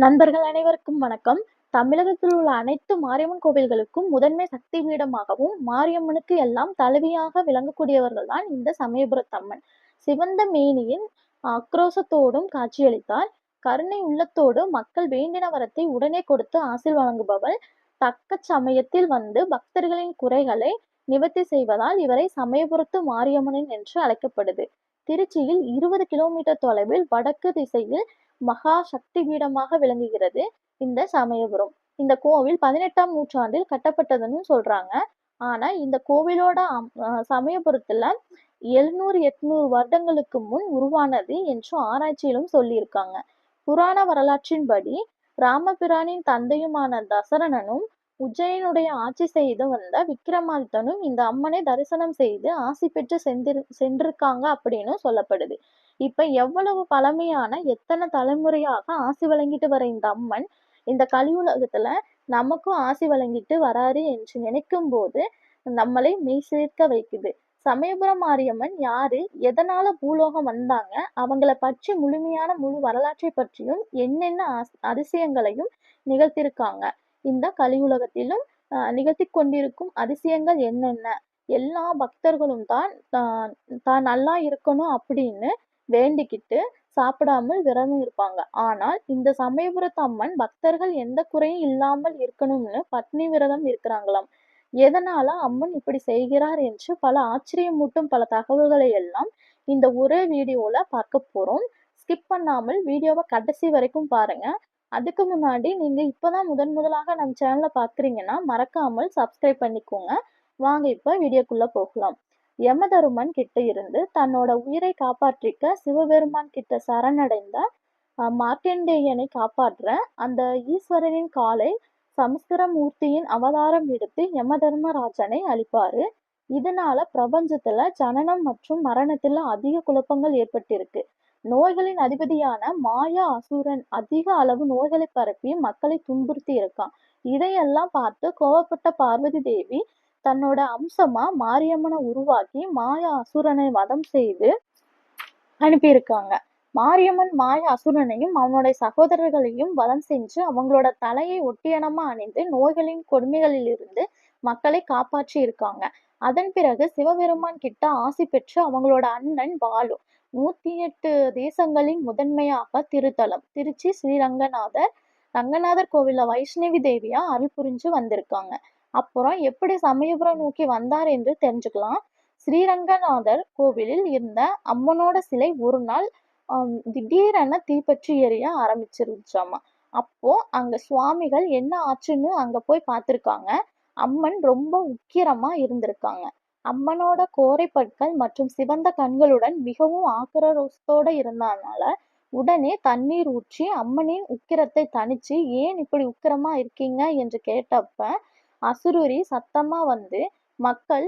நண்பர்கள் அனைவருக்கும் வணக்கம். தமிழகத்தில் உள்ள அனைத்து மாரியம்மன் கோவில்களுக்கும் முதன்மை சக்தி பீடமாகவும், மாரியம்மனுக்கு எல்லாம் தலைவியாக விளங்கக்கூடியவர்கள் தான் இந்த சமயபுரத்தம்மன். சிவந்த மேனியின் ஆக்ரோஷத்தோடும் காட்சியளித்தார். கருணை உள்ளத்தோடு மக்கள் வேண்டின வரத்தை உடனே கொடுத்து ஆசிர் வழங்குபவள். தக்க சமயத்தில் வந்து பக்தர்களின் குறைகளை நிவர்த்தி செய்வதால் இவரை சமயபுரத்து மாரியம்மன் என்று அழைக்கப்படுது. திருச்சியில் 20 கிலோமீட்டர் தொலைவில் வடக்கு திசையில் மகா சக்தி பீடமாக விளங்குகிறது இந்த சமயபுரம். இந்த கோவில் 18ஆம் நூற்றாண்டில் கட்டப்பட்டதுன்னு சொல்றாங்க. ஆனா இந்த கோவிலோட சமயபுரத்துல 700 800 வருடங்களுக்கு முன் உருவானது என்று ஆராய்ச்சியிலும் சொல்லியிருக்காங்க. புராண வரலாற்றின்படி ராமபிரானின் தந்தையுமான தசரணனும் உஜ்ஜயினுடைய ஆட்சி செய்து வந்த விக்ரமாதித்தனும் இந்த அம்மனை தரிசனம் செய்து ஆசி பெற்று சென்றிருக்காங்க அப்படின்னு சொல்லப்படுது. இப்ப எவ்வளவு பழமையான எத்தனை தலைமுறையாக ஆசி வழங்கிட்டு வர இந்த அம்மன் இந்த கலியுலகத்துல நமக்கும் ஆசி வழங்கிட்டு வராரு என்று நினைக்கும் போது நம்மளை மெய் சேர்க்க வைக்குது. சமயபுரம் மாரியம்மன் யாரு, எதனால பூலோகம் வந்தாங்க, அவங்கள பற்றி முழுமையான முழு வரலாற்றை பற்றியும் என்னென்ன அதிசயங்களையும் நிகழ்த்திருக்காங்க, இந்த கலியுலகத்திலும் நிகழ்த்தி கொண்டிருக்கும் அதிசயங்கள் என்னென்ன, எல்லா பக்தர்களும் தான் நல்லா இருக்கணும் அப்படின்னு வேண்டிக்கிட்டு சாப்பிடாமல் விரதம் இருப்பாங்க. ஆனால் இந்த சமயபுரத்து அம்மன் பக்தர்கள் எந்த குறையும் இல்லாமல் இருக்கணும்னு பட்னி விரதம் இருக்கிறாங்களாம். எதனால அம்மன் இப்படி செய்கிறார் என்று பல ஆச்சரியமூட்டும் பல தகவல்களை எல்லாம் இந்த ஒரே வீடியோல பார்க்க போறோம். ஸ்கிப் பண்ணாமல் வீடியோவை கடைசி வரைக்கும் பாருங்க. அதுக்கு முன்னாடி நீங்க இப்பதான் முதலாக நம்ம சேனலை பார்க்குறீங்கன்னா மறக்காமல் சப்ஸ்கிரைப் பண்ணிக்கோங்க. வாங்க இப்ப வீடியோக்குள்ள போகலாம். யமதருமன் கிட்ட இருந்து தன்னோட உயிரை காப்பாற்றிக்க சிவபெருமான் கிட்ட சரணடைந்த மார்க்கண்டேயனை காப்பாற்ற அந்த ஈஸ்வரனின் காலை சமுத்திரமூர்த்தியின் அவதாரம் எடுத்து யமதர்மராஜனை அழிப்பாரு. இதனால பிரபஞ்சத்துல ஜனனம் மற்றும் மரணத்துல அதிக குழப்பங்கள் ஏற்பட்டிருக்கு. நோய்களின் அதிபதியான மாயா அசுரன் அதிக அளவு நோய்களை பரப்பி மக்களை துன்புறுத்தி இருக்கான். இதையெல்லாம் பார்த்து கோவப்பட்ட பார்வதி தேவி தன்னோட அம்சமா மாரியம்மனை உருவாக்கி மாயா அசுரனை வதம் செய்து அனுப்பியிருக்காங்க. மாரியம்மன் மாய அசுரனையும் அவனுடைய சகோதரர்களையும் வதம் செஞ்சு அவங்களோட தலையை ஒட்டியனமா அணிந்து நோய்களின் கொடுமைகளிலிருந்து மக்களை காப்பாற்றி இருக்காங்க. அதன் பிறகு சிவபெருமான் கிட்ட ஆசி பெற்று அவங்களோட அண்ணன் பாலு 108 தேசங்களின் முதன்மையாக திருத்தலம் திருச்சி ரங்கநாதர் கோவில்ல வைஷ்ணவி தேவியா அருள் புரிஞ்சு வந்திருக்காங்க. அப்புறம் எப்படி சமயபுரம் நோக்கி வந்தார் என்று தெரிஞ்சுக்கலாம். ஸ்ரீரங்கநாதர் கோவிலில் இருந்த அம்மனோட சிலை ஒரு நாள் திடீரென தீப்பற்றி எரிய ஆரம்பிச்சிருச்சாமா. அப்போ அங்க சுவாமிகள் என்ன ஆச்சுன்னு அங்க போய் பார்த்திருக்காங்க. அம்மன் ரொம்ப உக்கிரமா இருந்திருக்காங்க. அம்மனோட கோரை பற்கள் மற்றும் சிவந்த கண்களுடன் மிகவும் ஆக்ரோஷத்தோட இருந்ததுனால உடனே தண்ணீர் ஊற்றி அம்மனின் உக்கிரத்தை தணிச்சு ஏன் இப்படி உக்கிரமா இருக்கீங்க என்று கேட்டப்ப அசுரரி சத்தமா வந்து மக்கள்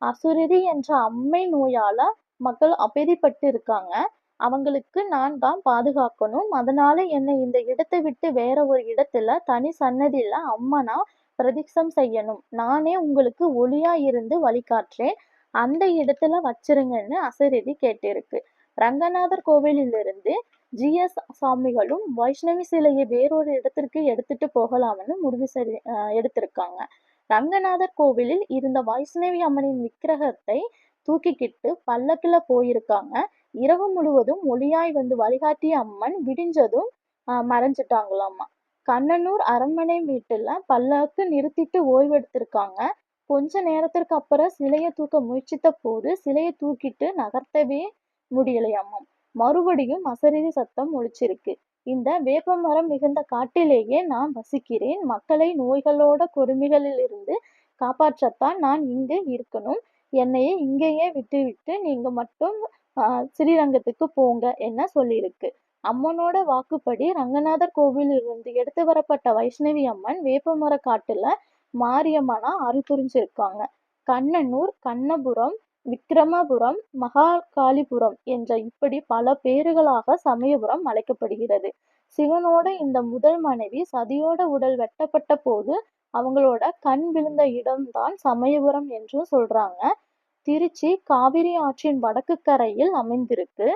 அசுரரி என்ற அம்மை நோயால மக்கள் அவதிப்பட்டு இருக்காங்க, அவங்களுக்கு நான் தான் பாதுகாக்கணும், அதனால என்னை இந்த இடத்தை விட்டு வேற ஒரு இடத்துல தனி சன்னதியில அம்மனா பிரதிஷ்டம் செய்யணும், நானே உங்களுக்கு ஒளியா இருந்து வழிகாட்டுறேன், அந்த இடத்துல வச்சிருங்கன்னு அசரீரி கேட்டிருக்கு. ரங்கநாதர் கோவிலிலிருந்து ஜி.எஸ். சாமிகளும் வைஷ்ணவி சிலையை வேறொரு இடத்திற்கு எடுத்துட்டு போகலாம்னு முடிவு எடுத்திருக்காங்க. ரங்கநாதர் கோவிலில் இருந்த வைஷ்ணவி அம்மனின் விக்கிரகத்தை தூக்கிக்கிட்டு பல்லக்குல போயிருக்காங்க. இரவு முழுவதும் ஒளியாய் வந்து வழிகாட்டிய அம்மன் விடிஞ்சதும் மறைஞ்சிட்டாங்களாமா. கண்ணனூர் அரண்மனை வீட்டுல பல்லக்கு நிறுத்திட்டு ஓய்வெடுத்திருக்காங்க. கொஞ்ச நேரத்திற்கு அப்புறம் சிலையை தூக்க முயற்சித்த போது சிலையை தூக்கிட்டு நகர்த்தவே முடியலையாமாம். மறுபடியும் அசரீரி சத்தம் ஒலிச்சிருக்கு. இந்த வேப்பமரம் மிகுந்த காட்டிலேயே நான் வசிக்கிறேன், மக்களை நோய்களோட கொடுமைகளிலிருந்து காப்பாற்றத்தான் நான் இங்கு இருக்கணும், என்னையே இங்கேயே விட்டுவிட்டு நீங்க மட்டும் ஸ்ரீரங்கத்துக்கு போங்க என்ன சொல்லியிருக்கு. அம்மனோட வாக்குப்படி ரங்கநாதர் கோவிலில் இருந்து எடுத்து வரப்பட்ட வைஷ்ணவி அம்மன் வேப்பமர காட்டுல மாரியம்மனா அருள் புரிஞ்சிருக்காங்க. கண்ணனூர், கண்ணபுரம், விக்கிரமபுரம், மகாகாலிபுரம் என்ற இப்படி பல பேறுகளாக சமயபுரம் அழைக்கப்படுகிறது. சிவனோட இந்த முதல் மனைவி சதியோட உடல் வெட்டப்பட்ட போது அவங்களோட கண் விழுந்த இடம்தான் சமயபுரம் என்றும் சொல்றாங்க. திருச்சி காவிரி ஆற்றின் வடக்கு கரையில் அமைந்திருக்கு.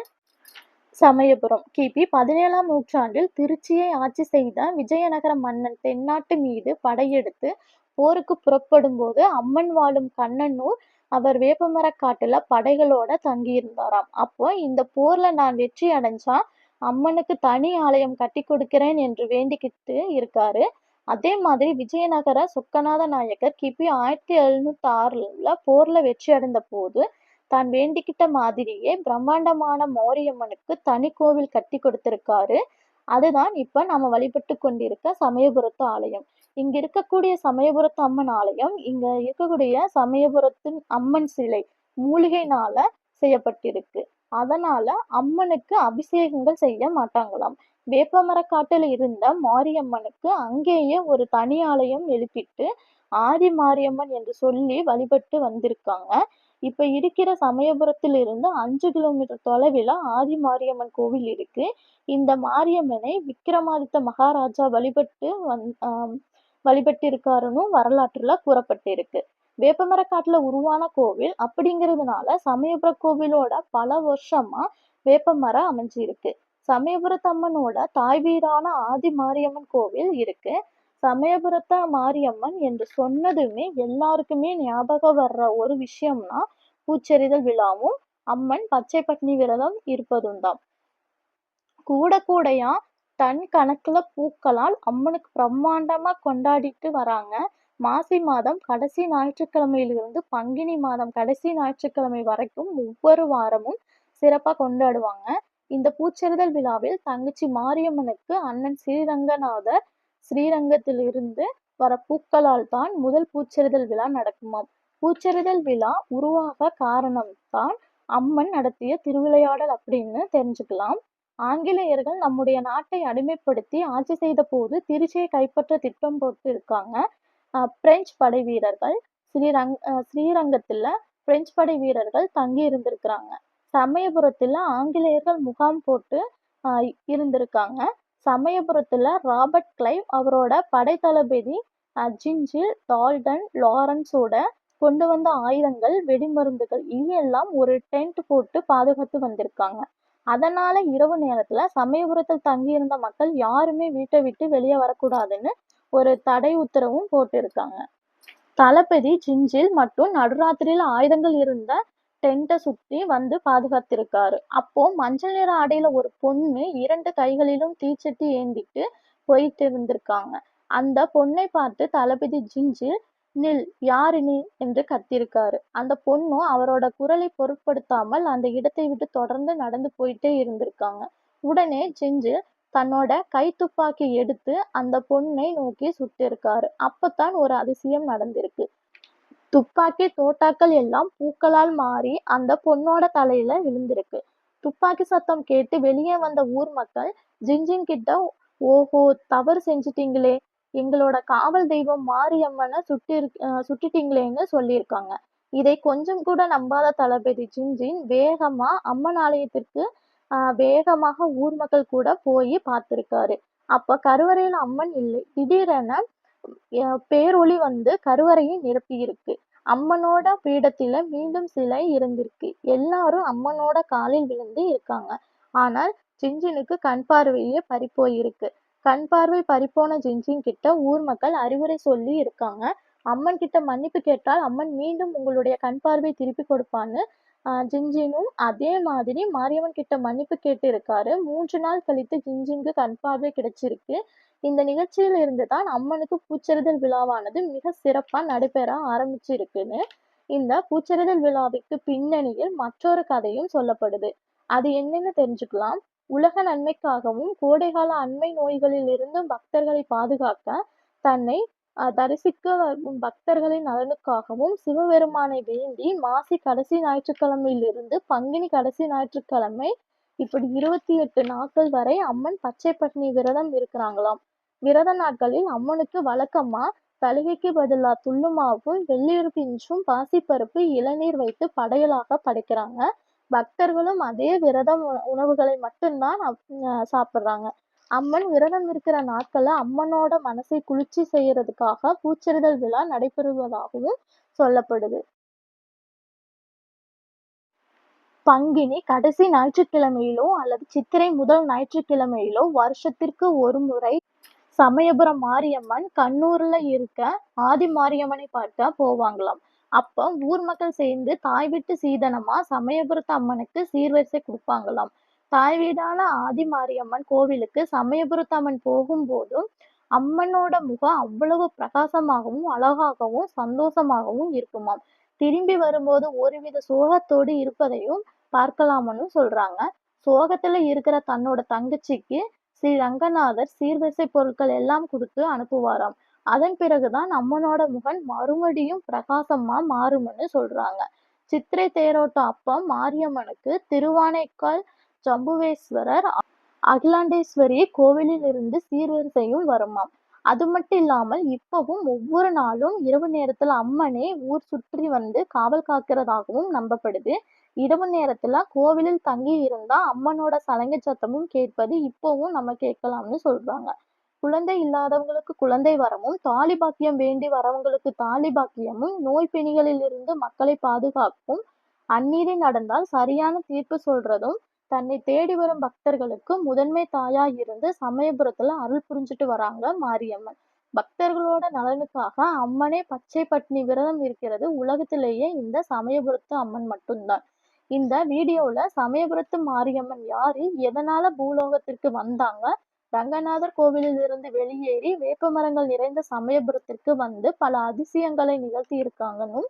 சமயபுரம் கிபி 17ஆம் நூற்றாண்டில் திருச்சியை ஆட்சி செய்த விஜயநகர மன்னன் தென்னாட்டு மீது படையெடுத்து போருக்கு புறப்படும்போது அம்மன் வாழும் கண்ணனூர் அவர் வேப்பமரக்காட்டுல படைகளோட தங்கியிருந்தாராம். அப்போ இந்த போர்ல நான் வெற்றி அடைஞ்சா அம்மனுக்கு தனி ஆலயம் கட்டி கொடுக்கிறேன் என்று வேண்டிக்கிட்டு இருக்காரு. அதே மாதிரி விஜயநகர சொக்கநாத நாயக்கர் கிபி 1706ல போர்ல வெற்றி அடைந்த போது தான் வேண்டிக்கிட்ட மாதிரியே பிரம்மாண்டமான மாரியம்மனுக்கு தனி கோவில் கட்டி கொடுத்திருக்காரு. அதுதான் இப்ப நாம வழிபட்டு கொண்டிருக்க சமயபுரத்து ஆலயம். இங்க இருக்கக்கூடிய சமயபுரத்து அம்மன் ஆலயம், இங்க இருக்கக்கூடிய சமயபுரத்தின் அம்மன் சிலை மூலிகைனால செய்யப்பட்டிருக்கு. அதனால அம்மனுக்கு அபிஷேகங்கள் செய்ய மாட்டாங்களாம். வேப்பமரக்காட்டுல இருந்த மாரியம்மனுக்கு அங்கேயே ஒரு தனி ஆலயம் எழுப்பிட்டு ஆதி மாரியம்மன் என்று சொல்லி வழிபட்டு வந்திருக்காங்க. இப்ப இருக்கிற சமயபுரத்தில் இருந்து 5 கிலோமீட்டர் தொலைவில் ஆதி மாரியம்மன் கோவில் இருக்கு. இந்த மாரியம்மனை விக்ரமாதித்த மகாராஜா வழிபட்டிருக்காருன்னு வரலாற்றுல கூறப்பட்டிருக்கு. வேப்பமரக்காட்டுல உருவான கோவில் அப்படிங்கிறதுனால சமயபுர கோவிலோட பல வருஷமா வேப்பமரம் அமைஞ்சிருக்கு. சமயபுரத்தம்மனோட தாய் வீடான ஆதி மாரியம்மன் கோவில் இருக்கு. சமயபுரத்த மாரியம்மன் என்று சொன்னதுமே எல்லாருக்குமே ஞாபகம் வர்ற ஒரு விஷயம்னா பூச்செறிதல் விழாவும் அம்மன் பச்சை பட்னி விரதம் இருப்பதும் தான். கூட கூடையா டன் கணக்குல பூக்களால் அம்மனுக்கு பிரம்மாண்டமா கொண்டாடிட்டு வராங்க. மாசி மாதம் கடைசி ஞாயிற்றுக்கிழமையிலிருந்து பங்குனி மாதம் கடைசி ஞாயிற்றுக்கிழமை வரைக்கும் ஒவ்வொரு வாரமும் சிறப்பா கொண்டாடுவாங்க. இந்த பூச்செறிதல் விழாவில் தங்கச்சி மாரியம்மனுக்கு அண்ணன் ஸ்ரீரங்கநாதர் ஸ்ரீரங்கத்திலிருந்து வர பூக்களால் தான் முதல் பூச்செறிதல் விழா நடக்குமாம். பூச்செறிதல் விழா உருவாக காரணம் தான் அம்மன் நடத்திய திருவிளையாடல் அப்படின்னு தெரிஞ்சுக்கலாம். ஆங்கிலேயர்கள் நம்முடைய நாட்டை அடிமைப்படுத்தி ஆட்சி செய்த போது திருச்சியை கைப்பற்ற திட்டம் போட்டு இருக்காங்க. பிரெஞ்சு படை வீரர்கள் ஸ்ரீரங்கத்துல பிரெஞ்சு படை வீரர்கள் தங்கி இருந்திருக்கிறாங்க. சமயபுரத்துல ஆங்கிலேயர்கள் முகாம் போட்டு இருந்திருக்காங்க. சமயபுரத்துல ராபர்ட் கிளைவ் அவரோட படை தளபதி ஜிஞ்சில் டால்டன் லாரன்ஸோட கொண்டு வந்த ஆயுதங்கள் வெடிமருந்துகள் இது எல்லாம் ஒரு டென்ட் போட்டு பாதுகாத்து வந்திருக்காங்க. அதனால இரவு நேரத்துல சமயபுரத்தில் தங்கியிருந்த மக்கள் யாருமே வீட்டை விட்டு வெளியே வரக்கூடாதுன்னு ஒரு தடை உத்தரவும் போட்டிருக்காங்க. தளபதி ஜிஞ்சில் மட்டும் நடுராத்திரியில ஆயுதங்கள் இருந்த டென்ட்டை சுத்தி வந்து பாதுகாத்திருக்காரு. அப்போ மஞ்சள் நிற ஆடையில ஒரு பொண்ணு 2 கைகளிலும் தீச்சட்டி ஏந்திட்டு போயிட்டு இருந்திருக்காங்க. அந்த பொண்ணை பார்த்து தளபதி ஜிஞ்சில் நில், யாரு நீ என்று கத்திருக்காரு. அந்த பொண்ணும் அவரோட குரலை பொருட்படுத்தாமல் அந்த இடத்தை விட்டு தொடர்ந்து நடந்து போயிட்டே இருந்திருக்காங்க. உடனே ஜிஞ்சில் தன்னோட கை துப்பாக்கி எடுத்து அந்த பொண்ணை நோக்கி சுட்டிருக்காரு. அப்பத்தான் ஒரு அதிசயம் நடந்திருக்கு. துப்பாக்கி தோட்டாக்கள் எல்லாம் பூக்களால் மாறி அந்த பொண்ணோட தலையில விழுந்திருக்கு. துப்பாக்கி சத்தம் கேட்டு வெளியே வந்த ஊர் மக்கள் ஜிஞ்சின் கிட்ட, ஓஹோ, தவறு செஞ்சிட்டீங்களே, எங்களோட காவல் தெய்வம் மாரியம்மனை சுட்டுட்டீங்களேன்னு சொல்லியிருக்காங்க. இதை கொஞ்சம் கூட நம்பாத தளபதி ஜிஞ்சின் வேகமா அம்மன் ஆலயத்திற்கு வேகமாக ஊர் மக்கள் கூட போய் பார்த்திருக்காரு. அப்ப கருவறையில அம்மன் இல்லை. திடீரென பேரொளி வந்து கருவறையை நிரப்பி இருக்கு. அம்மனோட பீடத்தில மீண்டும் சிலை இருந்திருக்கு. எல்லாரும் அம்மனோட காலில் விழுந்து இருக்காங்க. ஆனால் ஜிஞ்சினுக்கு கண் பார்வையே பறிப்போயிருக்கு. கண் பார்வை பறிப்போன ஜிஞ்சின் கிட்ட ஊர் மக்கள் அறிவுரை சொல்லி இருக்காங்க. அம்மன் கிட்ட மன்னிப்பு கேட்டால் அம்மன் மீண்டும் உங்களுடைய கண் பார்வை திருப்பி கொடுப்பான்னு. ஜிஞ்சினும் அதே மாதிரி மாரியம்மன் கிட்ட மன்னிப்பு கேட்டு இருக்காரு. 3 நாள் கழித்து ஜிஞ்சினுக்கு கண் பார்வை கிடைச்சிருக்கு. இந்த நிகழ்ச்சியில இருந்து தான் அம்மனுக்கு பூச்செறிதல் விழாவானது மிக சிறப்பா நடைபெற ஆரம்பிச்சிருக்குன்னு இந்த பூச்செறிதல் விழாவிற்கு பின்னணியில் மற்றொரு கதையும் சொல்லப்படுது. அது என்னன்னு தெரிஞ்சுக்கலாம். உலக நன்மைக்காகவும் கோடைகால அண்மை நோய்களில் இருந்து பக்தர்களை பாதுகாக்க தன்னை தரிசிக்க வரும் பக்தர்களின் நலனுக்காகவும் சிவபெருமானை வேண்டி மாசி கடைசி ஞாயிற்றுக்கிழமையிலிருந்து பங்குனி கடைசி ஞாயிற்றுக்கிழமை இப்படி 28 நாட்கள் வரை அம்மன் பச்சை பட்னி விரதம் இருக்கிறாங்களாம். விரத நாட்களில் அம்மனுக்கு வழக்கமா தலிகைக்கு பதிலா துள்ளுமாவும் வெள்ளீர் பிஞ்சும் பாசிப்பருப்பு இளநீர் வைத்து படையலாக படைக்கிறாங்க. பக்தர்களும் அதே விரத உணவுகளை மட்டும்தான் சாப்பிடுறாங்க. அம்மன் விரதம் இருக்கிற நாட்கள்ல அம்மனோட மனசை குளிர்ச்சி செய்யறதுக்காக பூச்செறிதல் விழா நடைபெறுவதாகவும் சொல்லப்படுது. பங்கினி கடைசி ஞாயிற்றுக்கிழமையிலோ அல்லது சித்திரை முதல் ஞாயிற்றுக்கிழமையிலோ வருஷத்திற்கு ஒரு முறை சமயபுரம் மாரியம்மன் கண்ணூர்ல இருக்க ஆதி மாரியம்மனை பார்க்க போவாங்களாம். அப்ப ஊர் மக்கள் சேர்ந்து தாய் வீட்டு சீதனமா சமயபுரத்து அம்மனுக்கு சீர்வரிசை கொடுப்பாங்களாம். தாய் வீடான ஆதி மாரியம்மன் கோவிலுக்கு சமயபுரத்து அம்மன் போகும்போதும் அம்மனோட முகம் அவ்வளவு பிரகாசமாகவும் அழகாகவும் சந்தோஷமாகவும் இருக்குமாம். திரும்பி வரும்போது ஒருவித சோகத்தோடு இருப்பதையும் பார்க்கலாம்னு சொல்றாங்க. சோகத்துல இருக்கிற தன்னோட தங்கச்சிக்கு ஸ்ரீ ரங்கநாதர் சீர்வரிசை பொருட்கள் எல்லாம் கொடுத்து அனுப்புவாராம். அதன் பிறகுதான் அம்மனோட முகம் மறுபடியும் பிரகாசமா மாறும்னு சொல்றாங்க. சித்திரை தேரோட்டம் அப்ப மாரியம்மனுக்கு திருவானைக்கால் ஜம்புவேஸ்வரர் அகிலாண்டேஸ்வரி கோவிலில் இருந்து சீர்வரிசையும் வருமாம். அது மட்டும் இல்லாமல் இப்பவும் ஒவ்வொரு நாளும் இரவு நேரத்துல அம்மனே ஊர் சுற்றி வந்து காவல் காக்கிறதாகவும் நம்பப்படுது. இரவு நேரத்துல கோவிலில் தங்கி இருந்தா அம்மனோட சலங்கை சத்தமும் கேட்பது இப்பவும் நம்ம கேட்கலாம்னு சொல்றாங்க. குழந்தை இல்லாதவங்களுக்கு குழந்தை வரமும், தாலி பாக்கியம் வேண்டி வரவங்களுக்கு தாலி பாக்கியமும், நோய் பிணிகளில் இருந்து மக்களை பாதுகாக்கும், அந்நீதி நடந்தால் சரியான தீர்ப்பு சொல்றதும், தன்னை தேடி வரும் பக்தர்களுக்கு முதன்மை தாயா இருந்து சமயபுரத்துல அருள் புரிஞ்சுட்டு வராங்க மாரியம்மன். பக்தர்களோட நலனுக்காக அம்மனே பச்சை பட்னி விரதம் இருக்கிறது உலகத்திலேயே இந்த சமயபுரத்து அம்மன் மட்டும்தான். இந்த வீடியோல சமயபுரத்து மாரியம்மன் யாரு, எதனால பூலோகத்திற்கு வந்தாங்க, ரங்கநாதர் கோவிலில் இருந்து வெளியேறி வேப்பமரங்கள் நிறைந்த சமயபுரத்திற்கு வந்து பல அதிசயங்களை நிகழ்த்தி இருக்காங்கன்னு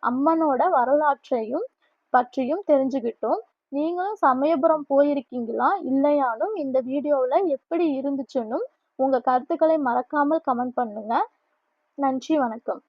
அம்மனோட வரலாற்றையும் பற்றியும் தெரிஞ்சுக்கிட்டோம். நீங்களும் சமயபுரம் போயிருக்கீங்களா இல்லையானும் இந்த வீடியோவில் எப்படி இருந்துச்சுன்னும் உங்க கருத்துக்களை மறக்காமல் கமெண்ட் பண்ணுங்க. நன்றி, வணக்கம்.